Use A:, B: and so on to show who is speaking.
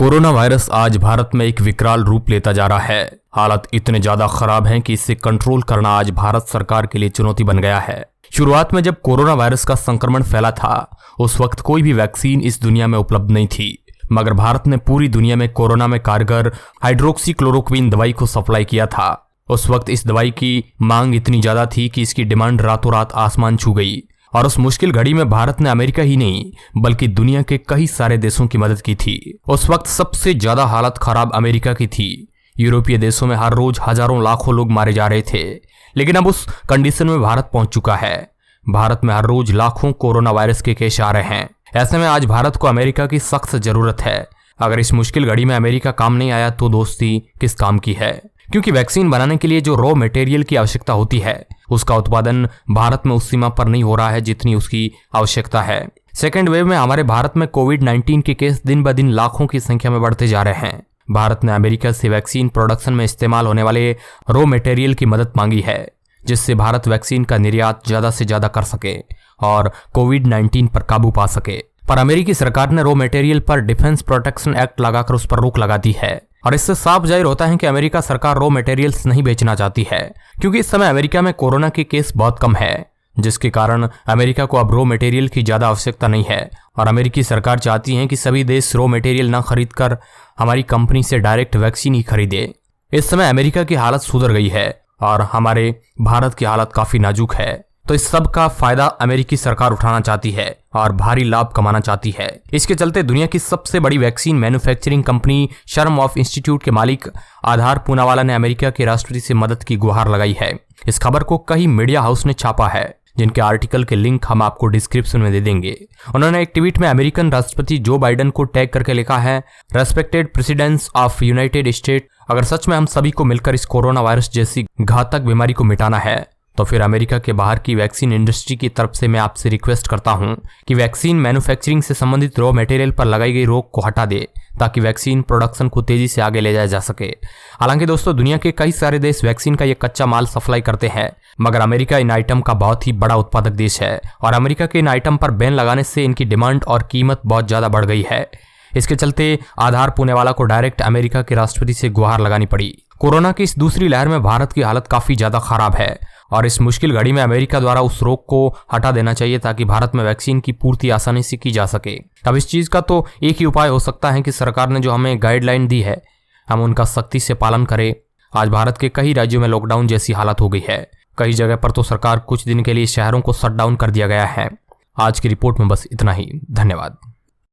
A: Corona virus आज भारत में एक विकराल रूप लेता जा रहा है। हालात इतने ज्यादा खराब हैं कि इसे कंट्रोल करना आज भारत सरकार के लिए चुनौती बन गया है। शुरुआत में जब कोरोना वायरस का संक्रमण फैला था उस वक्त कोई भी वैक्सीन इस दुनिया में उपलब्ध नहीं थी, मगर भारत ने पूरी दुनिया में कोरोना में कारगर हाइड्रोक्सीक्लोरोक्विन दवाई को सप्लाई किया था। उस वक्त इस दवाई की मांग इतनी ज्यादा थी कि इसकी डिमांड रातों रात आसमान छू गई और उस मुश्किल घड़ी में भारत ने अमेरिका ही नहीं बल्कि दुनिया के कई सारे देशों की मदद की थी। उस वक्त सबसे ज्यादा हालत खराब अमेरिका की थी। यूरोपीय देशों में हर रोज हजारों लाखों लोग मारे जा रहे थे, लेकिन अब उस कंडीशन में भारत पहुंच चुका है। भारत में हर रोज लाखों कोरोना वायरस के केस आ रहे हैं। ऐसे में आज भारत को अमेरिका की सख्त जरूरत है। अगर इस मुश्किल घड़ी में अमेरिका काम नहीं आया तो दोस्ती किस काम की है, क्योंकि वैक्सीन बनाने के लिए जो रॉ मटेरियल की आवश्यकता होती है उसका उत्पादन भारत में उस सीमा पर नहीं हो रहा है जितनी उसकी आवश्यकता है। सेकेंड वेव में हमारे भारत में कोविड-19 के केस दिन ब दिन लाखों की संख्या में बढ़ते जा रहे हैं। भारत ने अमेरिका से वैक्सीन प्रोडक्शन में इस्तेमाल होने वाले रॉ मटेरियल की मदद मांगी है, जिससे भारत वैक्सीन का निर्यात ज्यादा से ज्यादा कर सके और कोविड-19 पर काबू पा सके। पर अमेरिकी सरकार ने रॉ मटेरियल पर डिफेंस प्रोटेक्शन एक्ट लगाकर उस पर रोक लगा दी है और इससे साफ जाहिर होता है कि अमेरिका सरकार रॉ मटेरियल्स नहीं बेचना चाहती है, क्योंकि इस समय अमेरिका में कोरोना के केस बहुत कम है, जिसके कारण अमेरिका को अब रॉ मटेरियल की ज्यादा आवश्यकता नहीं है और अमेरिकी सरकार चाहती है कि सभी देश रॉ मटेरियल न खरीदकर हमारी कंपनी से डायरेक्ट वैक्सीन ही खरीदे। इस समय अमेरिका की हालत सुधर गई है और हमारे भारत की हालत काफी नाजुक है, तो इस सब का फायदा अमेरिकी सरकार उठाना चाहती है और भारी लाभ कमाना चाहती है। इसके चलते दुनिया की सबसे बड़ी वैक्सीन मैन्युफैक्चरिंग कंपनी शर्म ऑफ इंस्टीट्यूट के मालिक आधार पूनावाला ने अमेरिका के राष्ट्रपति से मदद की गुहार लगाई है। इस खबर को कई मीडिया हाउस ने छापा है, जिनके आर्टिकल के लिंक हम आपको डिस्क्रिप्शन में दे देंगे। उन्होंने एक ट्वीट में अमेरिकन राष्ट्रपति जो बाइडेन को टैग करके लिखा है, respected presidents of united state, अगर सच में हम सभी को मिलकर इस कोरोना वायरस जैसी घातक बीमारी को मिटाना है तो फिर अमेरिका के बाहर की वैक्सीन इंडस्ट्री की तरफ से मैं आपसे रिक्वेस्ट करता हूं कि वैक्सीन मैन्युफैक्चरिंग से संबंधित रॉ मटेरियल पर लगाई गई रोक को हटा दे, ताकि वैक्सीन प्रोडक्शन को तेजी से आगे ले जाया जा सके। हालांकि दोस्तों, दुनिया के कई सारे देश वैक्सीन का ये कच्चा माल सप्लाई करते हैं, मगर अमेरिका इन आइटम का बहुत ही बड़ा उत्पादक देश है और अमेरिका के इन आइटम पर बैन लगाने से इनकी डिमांड और कीमत बहुत ज्यादा बढ़ गई है। इसके चलते आधार पूनावाला को डायरेक्ट अमेरिका के राष्ट्रपति से गुहार लगानी पड़ी। कोरोना की इस दूसरी लहर में भारत की हालत काफी ज्यादा खराब है और इस मुश्किल घड़ी में अमेरिका द्वारा उस रोक को हटा देना चाहिए, ताकि भारत में वैक्सीन की पूर्ति आसानी से की जा सके। अब इस चीज का तो एक ही उपाय हो सकता है कि सरकार ने जो हमें गाइडलाइन दी है हम उनका सख्ती से पालन करें। आज भारत के कई राज्यों में लॉकडाउन जैसी हालत हो गई है। कई जगह पर तो सरकार कुछ दिन के लिए शहरों को शट डाउन कर दिया गया है। आज की रिपोर्ट में बस इतना ही। धन्यवाद।